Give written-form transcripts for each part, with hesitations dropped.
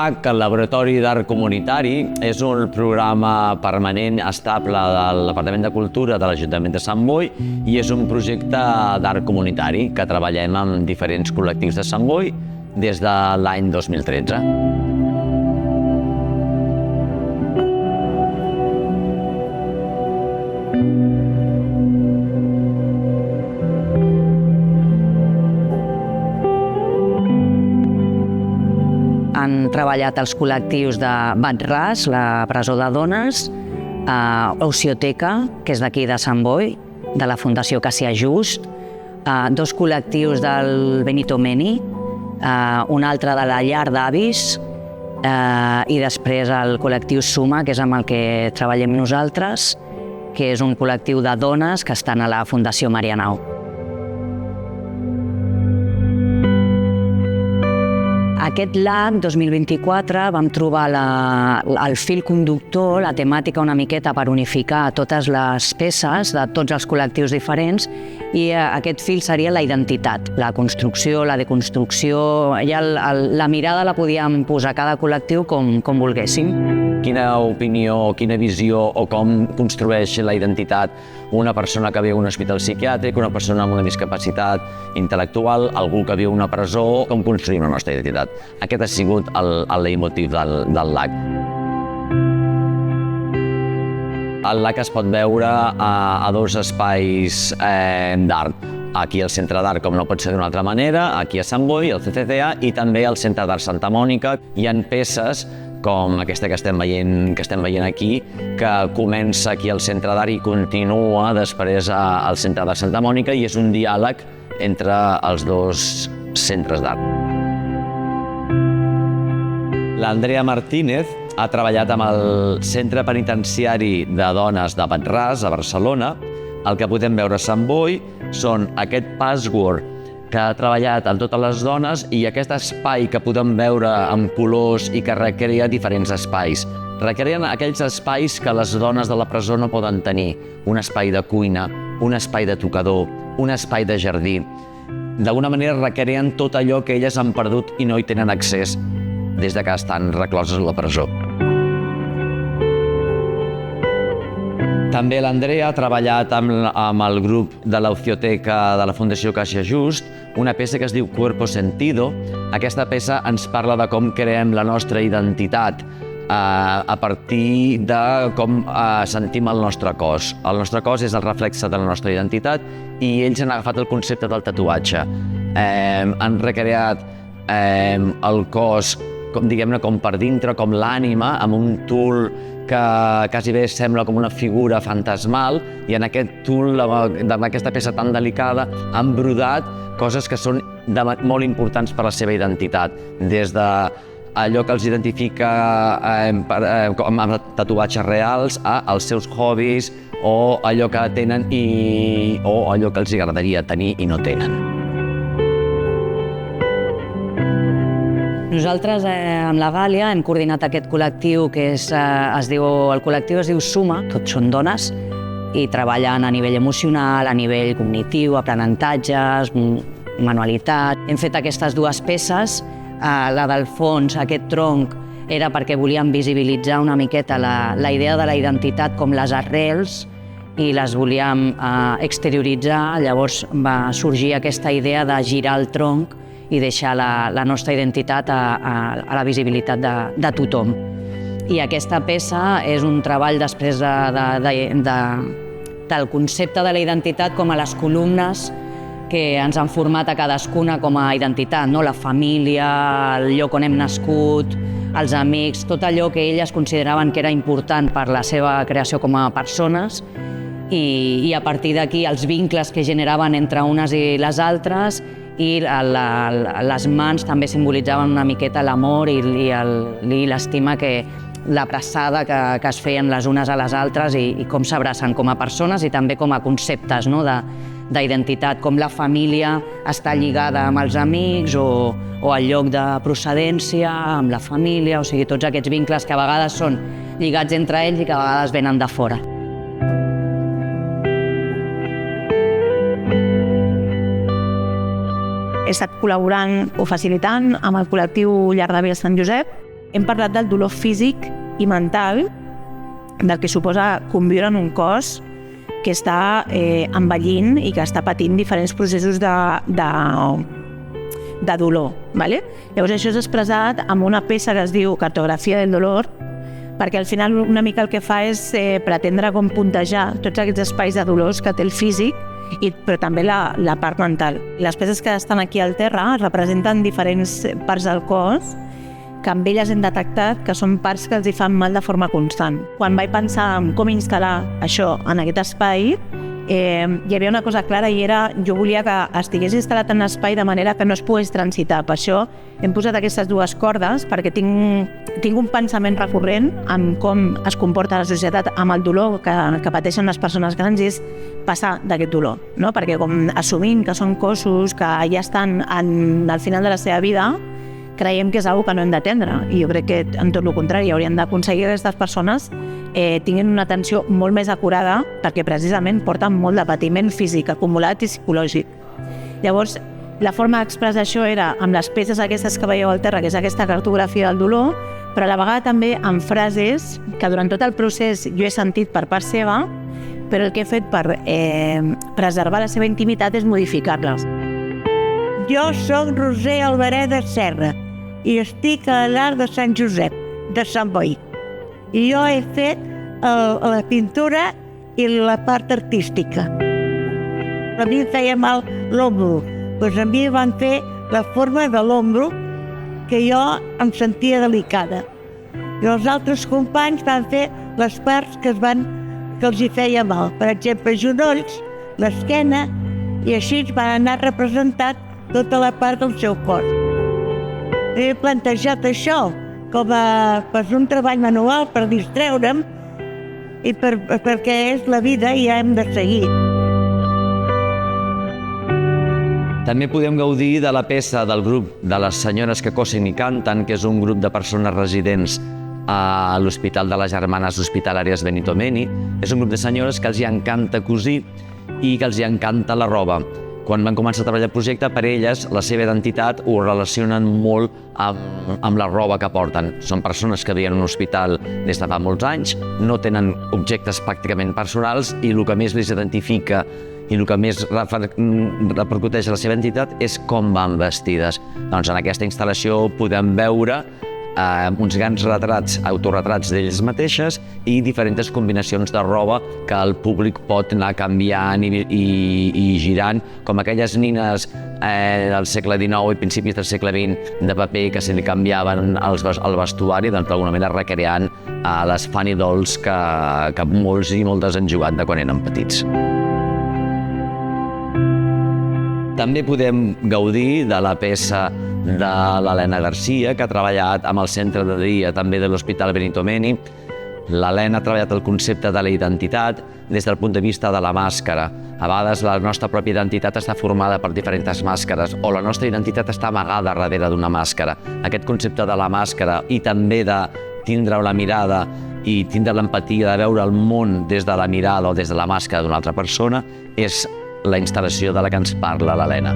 LAC, el Laboratori d'Art Comunitari, és un programa permanent estable del Departament de Cultura de l'Ajuntament de Sant Boi i és un projecte d'art comunitari que treballem amb diferents col·lectius de Sant Boi des de l'any 2013. Han treballat els col·lectius de Bat-ras, la presó de dones, Ocioteca, que és d'aquí de Sant Boi, de la Fundació Cassià Just, dos col·lectius del Benito Meni, un altre de la Llar d'Avis i després el col·lectiu Suma, que és amb el que treballem nosaltres, que és un col·lectiu de dones que estan a la Fundació Marianao. Aquest LAC 2024 vam trobar el fil conductor, la temàtica una miqueta per unificar totes les peces de tots els col·lectius diferents i aquest fil seria la identitat, la construcció, la deconstrucció, ja la mirada la podíem posar cada col·lectiu com volguéssim. Quina opinió, quina visió o com construeix la identitat una persona que viu en un hospital psiquiàtric, una persona amb una discapacitat intel·lectual, algú que viu en una presó, com construïm la nostra identitat. Aquest ha sigut el leitmotiv del LAC. El LAC es pot veure a dos espais d'art. Aquí al Centre d'Art, com no pot ser d'una altra manera, aquí a Sant Boi, al CCCA, i també al Centre d'Art Santa Mònica. Hi ha peces com aquesta que estem veient aquí, que comença aquí al Centre d'Art i continua després al Centre d'Art Santa Mònica i és un diàleg entre els dos centres d'art. L'Andrea Martínez ha treballat amb el Centre Penitenciari de Dones de Bat-ras, a Barcelona. El que podem veure a Sant Boi són aquest password que ha treballat amb totes les dones i aquest espai que podem veure amb colors i que recrea diferents espais. Recreen aquells espais que les dones de la presó no poden tenir. Un espai de cuina, un espai de tocador, un espai de jardí. D'alguna manera recreen tot allò que elles han perdut i no hi tenen accés des que estan recloses a la presó. També l'Andrea ha treballat amb el grup de l'Ocioteca de la Fundació Cassià Just, una peça que es diu Cuerpo Sentido. Aquesta peça ens parla de com creem la nostra identitat a partir de com sentim el nostre cos. El nostre cos és el reflexe de la nostra identitat i ells han agafat el concepte del tatuatge. Han recreat el cos com per dintre, com l'ànima, amb un tul que quasi bé sembla com una figura fantasmal i en aquest tul, amb aquesta peça tan delicada, han brodat coses que són molt importants per a la seva identitat, des d'allò que els identifica amb tatuatges reals als seus hobbies o allò que tenen o allò que els agradaria tenir i no tenen. Nosaltres, amb la Gàlia, hem coordinat aquest col·lectiu que el col·lectiu es diu Suma, tots són dones, i treballen a nivell emocional, a nivell cognitiu, aprenentatges, manualitat. Hem fet aquestes dues peces, la del fons, aquest tronc, era perquè volíem visibilitzar una miqueta la idea de la identitat com les arrels i les volíem exterioritzar, llavors va sorgir aquesta idea de girar el tronc i deixar la nostra identitat a la visibilitat de tothom. I aquesta peça és un treball després del concepte de la identitat com a les columnes que ens han format a cadascuna com a identitat, la família, el lloc on hem nascut, els amics, tot allò que elles consideraven que era important per la seva creació com a persones i a partir d'aquí els vincles que generaven entre unes i les altres i les mans també simbolitzaven una miqueta l'amor i l'estima, l'abraçada que es feien les unes a les altres i com s'abracen com a persones i també com a conceptes d'identitat, com la família està lligada amb els amics o el lloc de procedència amb la família, o sigui, tots aquests vincles que a vegades són lligats entre ells i que a vegades venen de fora. He estat col·laborant o facilitant amb el col·lectiu Llar d'Avis Sant Josep hem parlat del dolor físic i mental, del que suposa conviure en un cos que està envellint i que està patint diferents processos de dolor. ¿Vale? Llavors això és expressat amb una peça que es diu Cartografia del dolor, perquè al final una mica el que fa és pretendre com puntejar tots aquests espais de dolors que té el físic, però també la part mental. Les peces que estan aquí al terra representen diferents parts del cos que amb elles hem detectat que són parts que els hi fan mal de forma constant. Quan vaig pensar en com instal·lar això en aquest espai, hi havia una cosa clara i era jo volia que estigués instal·lat en l'espai de manera que no es pogués transitar. Per això hem posat aquestes dues cordes perquè tinc un pensament recurrent en com es comporta la societat amb el dolor que pateixen les persones grans i és passar d'aquest dolor, no? Perquè com assumint que són cossos que ja estan al final de la seva vida, creiem que és una cosa que no hem d'atendre i jo crec que en tot el contrari hauríem d'aconseguir que aquestes persones tinguin una atenció molt més acurada perquè precisament porten molt de patiment físic acumulat i psicològic. Llavors, la forma d'expressar això era amb les peces aquestes que veieu al terra, que és aquesta cartografia del dolor, però a la vegada també amb frases que durant tot el procés jo he sentit per part seva, però el que he fet per preservar la seva intimitat és modificar-les. Jo soc Roser Albareda Serra i estic a l'Art de Sant Josep, de Sant Boi. I jo he fet la pintura i la part artística. A mi em feia mal l'ombro, doncs a mi van fer la forma de l'ombro que jo em sentia delicada. I els altres companys van fer les parts que els hi feia mal. Per exemple, genolls, l'esquena, i així van anar representant tota la part del seu cos. He plantejat això com un treball manual per distreure'm i perquè és la vida i ja hem de seguir. També podem gaudir de la peça del grup de les senyores que cosen i canten, que és un grup de persones residents a l'Hospital de les Germanes Hospitalàries Benito Meni. És un grup de senyores que els hi encanta cosir i que els hi encanta la roba. Quan van començar a treballar el projecte, per elles, la seva identitat ho relacionen molt amb la roba que porten. Són persones que viuen en un hospital des de fa molts anys, no tenen objectes pràcticament personals i el que més les identifica i el que més repercuteix a la seva identitat és com van vestides. Doncs en aquesta instal·lació podem veure uns grans retrats, autorretrats d'elles mateixes i diferents combinacions de roba que el públic pot anar canviant i girant, com aquelles nines del segle XIX i principis del segle XX de paper que se li canviaven al vestuari, doncs d'alguna manera recreant les funny dolls que molts i moltes han jugat de quan eren petits. També podem gaudir de la peça de l'Helena Garcia, que ha treballat amb el centre de dia també de l'Hospital Benito Meni. L'Helena ha treballat el concepte de la identitat des del punt de vista de la màscara. A vegades la nostra pròpia identitat està formada per diferents màscares o la nostra identitat està amagada darrere d'una màscara. Aquest concepte de la màscara i també de tindre la mirada i tindre l'empatia de veure el món des de la mirada o des de la màscara d'una altra persona és la instal·lació de la que ens parla l'Helena.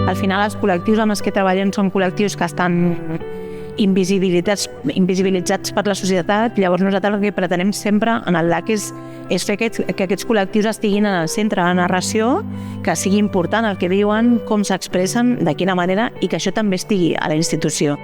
Al final els col·lectius amb els que treballem són col·lectius que estan invisibilitzats per la societat. Llavors nosaltres el que pretenem sempre en el LAC és fer que aquests col·lectius estiguin en el centre de la narració, que sigui important el que diuen, com s'expressen, de quina manera, i que això també estigui a la institució.